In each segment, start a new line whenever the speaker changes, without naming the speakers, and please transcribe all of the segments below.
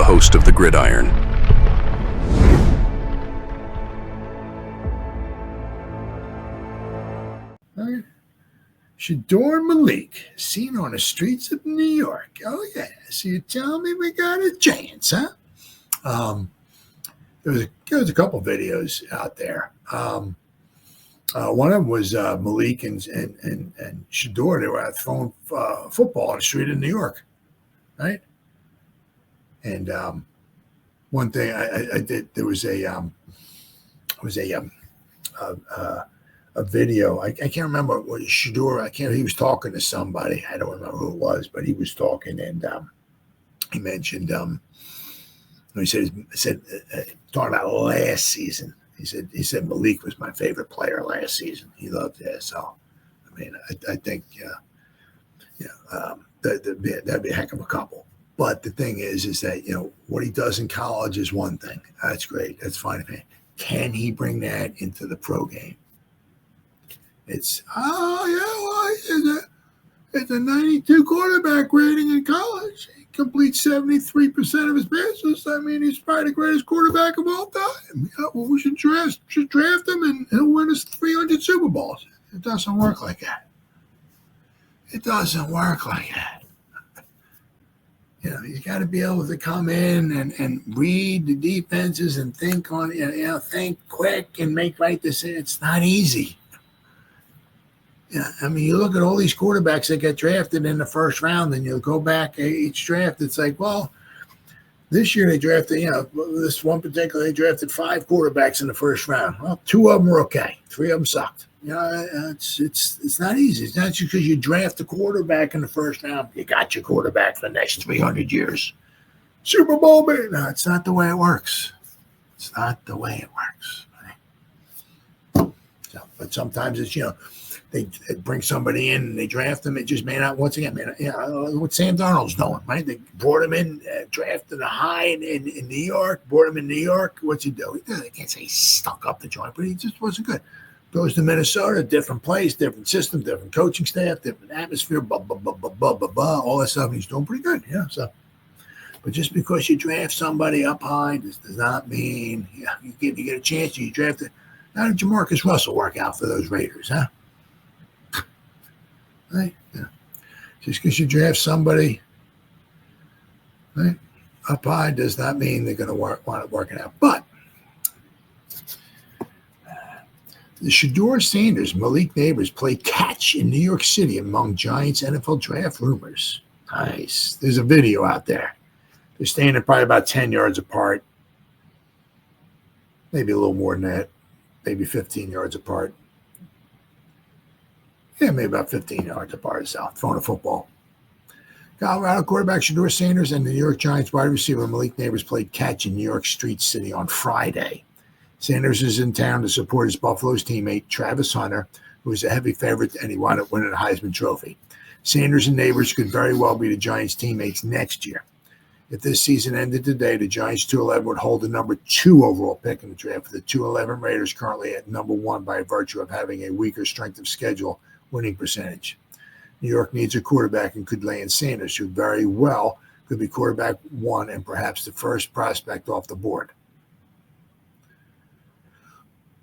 host of the Gridiron.
Shedeur and Malik, seen on the streets of New York. Oh, yeah. So you tell me we got a chance, huh? There was a couple videos out there. One of them was Malik and Shedeur. They were out throwing football on the street in New York, right? And one thing I did, there was a video. I can't remember what Shedeur. He was talking to somebody. I don't remember who it was, but he was talking, and he mentioned. He said talking about last season. He said Malik was my favorite player last season. He loved that. So, I mean, I think that'd be a heck of a couple. But the thing is that what he does in college is one thing. That's great. That's fine. Can he bring that into the pro game? It's it's a 92 quarterback rating in college. He completes 73% of his passes. I mean, he's probably the greatest quarterback of all time. Well, we should draft him, and he'll win us 300 Super Bowls. It doesn't work like that. It doesn't work like that. You got to be able to come in and read the defenses and think think quick and make right decisions. It's not easy. Yeah, I mean, you look at all these quarterbacks that get drafted in the first round, and you'll go back each draft. It's like, well, this year they drafted, this one particular, they drafted 5 quarterbacks in the first round. Well, 2 of them were okay. 3 of them sucked. It's not easy. It's not just because you draft a quarterback in the first round, you got your quarterback for the next 300 years. Super Bowl, baby. No, it's not the way it works. It's not the way it works. Right? So, but sometimes it's, they bring somebody in and they draft them. It just may not, once again, what Sam Darnold's doing, right? They brought him in, drafted a high in New York, brought him in New York. What's he do? I can't say he stuck up the joint, but he just wasn't good. Goes to Minnesota, different place, different system, different coaching staff, different atmosphere, all that stuff. He's doing pretty good, So, but just because you draft somebody up high does not mean you get a chance. You draft it. How did Jamarcus Russell work out for those Raiders, huh? Right? Yeah. Just because you draft somebody right up high does not mean they're going to want it working out. But the Shedeur Sanders, Malik Nabers played catch in New York City among Giants NFL draft rumors. Nice. There's a video out there. They're standing probably about 10 yards apart, maybe a little more than that, maybe 15 yards apart. Yeah, maybe about 15 yards apart or so, throwing a football. Colorado quarterback Shedeur Sanders and the New York Giants wide receiver Malik Nabers played catch in New York Street City on Friday. Sanders is in town to support his Buffalo's teammate, Travis Hunter, who is a heavy favorite, and he wound up winning a Heisman Trophy. Sanders and Nabers could very well be the Giants' teammates next year. If this season ended today, the Giants 211 would hold the number 2 overall pick in the draft, with the 211 Raiders currently at number 1 by virtue of having a weaker strength of schedule winning percentage. New York needs a quarterback and could land Sanders, who very well could be quarterback 1 and perhaps the first prospect off the board.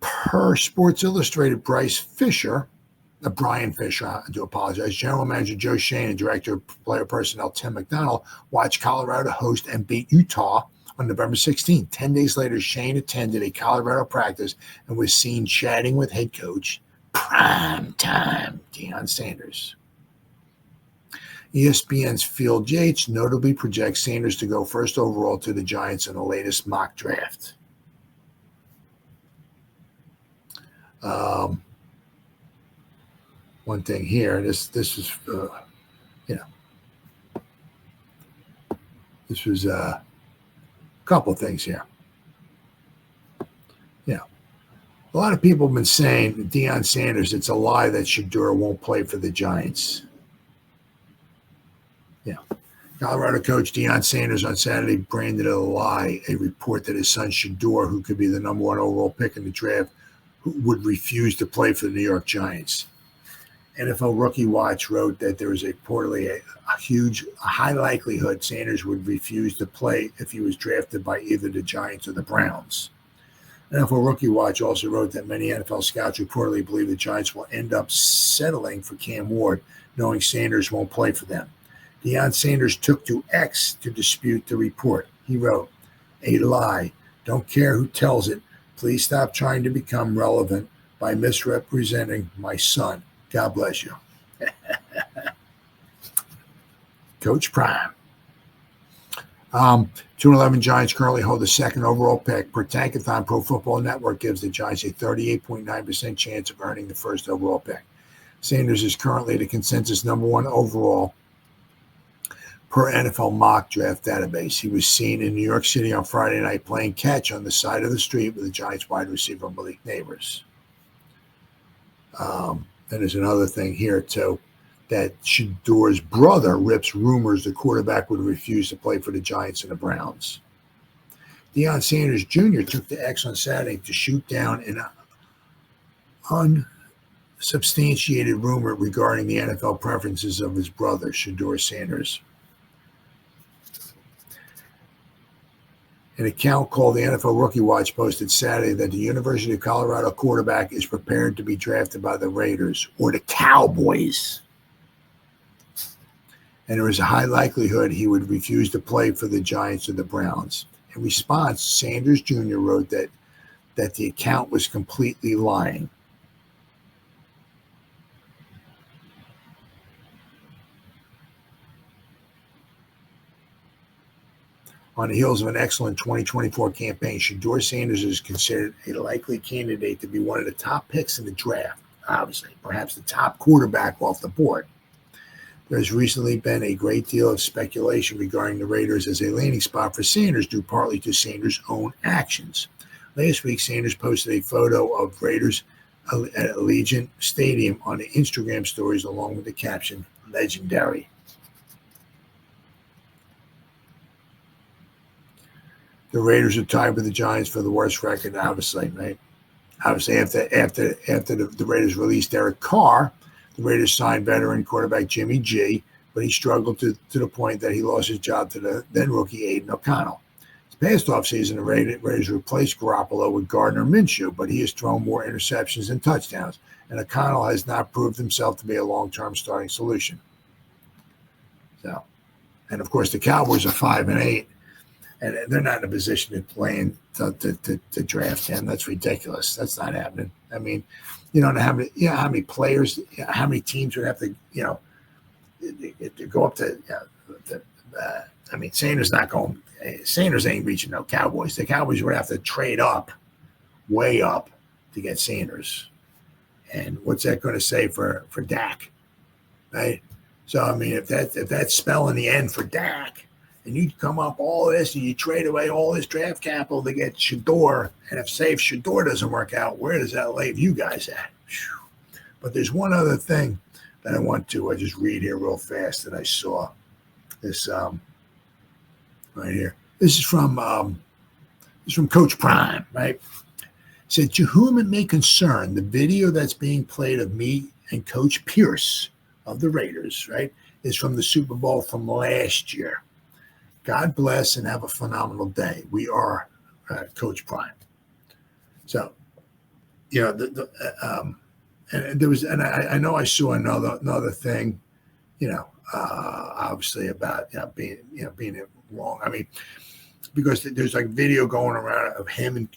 Per Sports Illustrated, Brian Fisher, I do apologize, General Manager Joe Shane and Director of Player Personnel Tim McDonald watched Colorado host and beat Utah on November 16th. 10 days later, Shane attended a Colorado practice and was seen chatting with head coach primetime Deion Sanders. ESPN's Phil Yates notably projects Sanders to go first overall to the Giants in the latest mock draft. One thing here, this is, this was a couple of things here. A lot of people have been saying that Deion Sanders, it's a lie that Shedeur won't play for the Giants. Colorado coach Deion Sanders on Saturday branded it a lie, a report that his son Shedeur, who could be the number 1 overall pick in the draft, would refuse to play for the New York Giants. NFL Rookie Watch wrote that there was a high likelihood Sanders would refuse to play if he was drafted by either the Giants or the Browns. NFL Rookie Watch also wrote that many NFL scouts reportedly believe the Giants will end up settling for Cam Ward, knowing Sanders won't play for them. Deion Sanders took to X to dispute the report. He wrote, "A lie. Don't care who tells it. Please stop trying to become relevant by misrepresenting my son. God bless you." Coach Prime. 2-11 Giants currently hold the second overall pick. Per Tankathon, Pro Football Network gives the Giants a 38.9% chance of earning the first overall pick. Sanders is currently the consensus number one overall per NFL mock draft database. He was seen in New York City on Friday night playing catch on the side of the street with the Giants wide receiver Malik Nabers. And there's another thing here, too, that Shedeur's brother rips rumors the quarterback would refuse to play for the Giants and the Browns. Deion Sanders Jr. took to X on Saturday to shoot down an unsubstantiated rumor regarding the NFL preferences of his brother, Shedeur Sanders. An account called the NFL Rookie Watch posted Saturday that the University of Colorado quarterback is prepared to be drafted by the Raiders or the Cowboys. And there is a high likelihood he would refuse to play for the Giants or the Browns. In response, Sanders Jr. wrote that the account was completely lying. On the heels of an excellent 2024 campaign, Shedeur Sanders is considered a likely candidate to be one of the top picks in the draft, obviously, perhaps the top quarterback off the board. There has recently been a great deal of speculation regarding the Raiders as a landing spot for Sanders, due partly to Sanders' own actions. Last week, Sanders posted a photo of Raiders at Allegiant Stadium on the Instagram stories along with the caption, "Legendary." The Raiders are tied with the Giants for the worst record, obviously, right? Obviously, after the Raiders released Derek Carr, the Raiders signed veteran quarterback Jimmy G, but he struggled to the point that he lost his job to the then rookie Aiden O'Connell. This past offseason, the Raiders replaced Garoppolo with Gardner Minshew, but he has thrown more interceptions than touchdowns, and O'Connell has not proved himself to be a long-term starting solution. So, and of course, the Cowboys are 5-8. And they're not in a position to plan to draft him. That's ridiculous. That's not happening. I mean, you don't know how many players, how many teams would have to, to go up to. I mean, Sanders not going. Sanders ain't reaching no Cowboys. The Cowboys would have to trade up, way up, to get Sanders. And what's that going to say for Dak, right? So I mean, if that's spelling the end for Dak. And you come up all this and you trade away all this draft capital to get Shedeur. And if Shedeur doesn't work out, where does that leave you guys at? Whew. But there's one other thing that I want to just read here real fast that I saw. This right here. This is from Coach Prime, right? It said, "To whom it may concern, the video that's being played of me and Coach Pierce of the Raiders, right, is from the Super Bowl from last year. God bless and have a phenomenal day. We are Coach Prime." So, and there was, and I know I saw another thing, obviously about being wrong. I mean, because there's like video going around of him and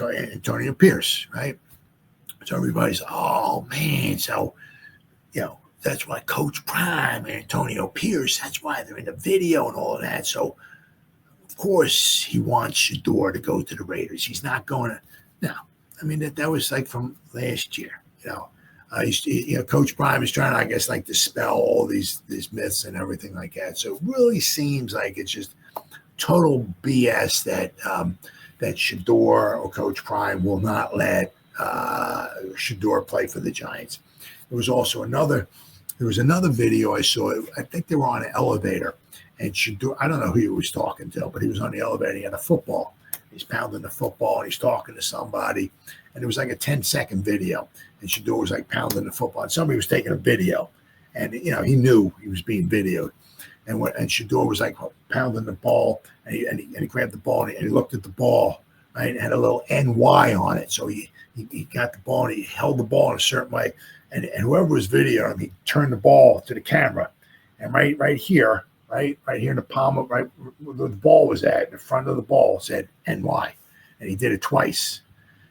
Antonio Pierce, right? So everybody's, oh man, so that's why Coach Prime and Antonio Pierce, that's why they're in the video and all of that. So, of course, he wants Shedeur to go to the Raiders. He's not going to. No, I mean, that was like from last year. Coach Prime is trying to, I guess, like dispel all these myths and everything like that. So it really seems like it's just total BS that Shedeur or Coach Prime will not let Shedeur play for the Giants. There was another video I saw. I think they were on an elevator, and Shedeur, I don't know who he was talking to, but he was on the elevator. He had a football, He's pounding the football and he's talking to somebody. And it was like a 10-second video. And Shedeur was like pounding the football. And somebody was taking a video. And, he knew he was being videoed. And Shedeur was like pounding the ball. And he grabbed the ball and he looked at the ball. Right? And had a little NY on it. So he got the ball and he held the ball in a certain way. And whoever was videoing him, he turned the ball to the camera. And right here, right here in the palm of right where the ball was at, in the front of the ball said NY. And he did it twice.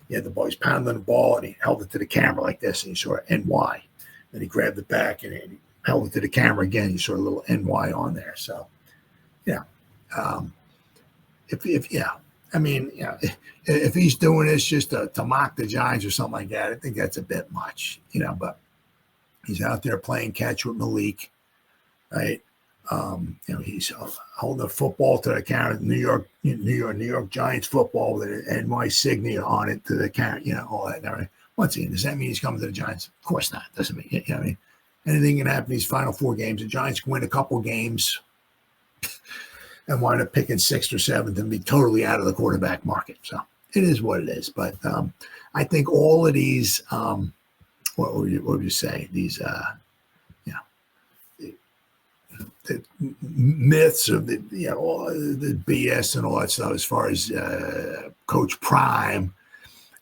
He had the ball, he's pounding the ball and he held it to the camera like this, and he saw NY. Then he grabbed it back and he held it to the camera again. You saw a little NY on there. So, if he's doing this just to mock the Giants or something like that, I think that's a bit much, but he's out there playing catch with Malik, right? He's holding a football to the camera, New York Giants football with an NY signature on it to the camera, all that. Right? Once again, does that mean he's coming to the Giants? Of course not. Doesn't mean, anything can happen in these final 4 games. The Giants can win a couple games and wind up picking 6th or 7th and be totally out of the quarterback market. So it is what it is. But I think all of these, what would you say? These, the myths of all the BS and all that stuff as far as Coach Prime,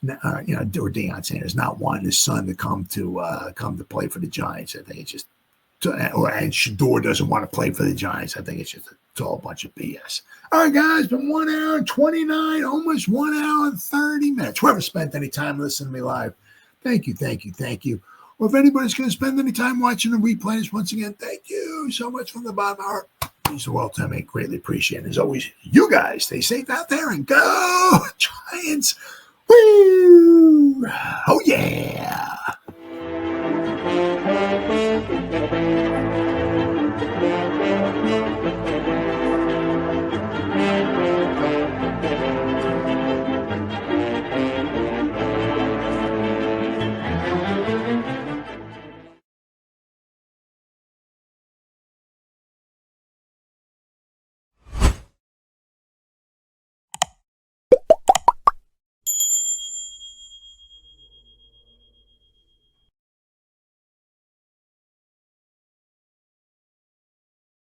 or Deion Sanders not wanting his son to come to play for the Giants. I think it's just, and Shedeur doesn't want to play for the Giants. I think it's all a bunch of BS. All right, guys, been 1 hour and 29, almost 1 hour and 30 minutes. Whoever spent any time listening to me live, thank you. Or if anybody's going to spend any time watching the replays, once again, thank you so much from the bottom of our heart. Means the world to me. Greatly appreciate it. As always, you guys stay safe out there and go Giants. Woo! Oh, yeah.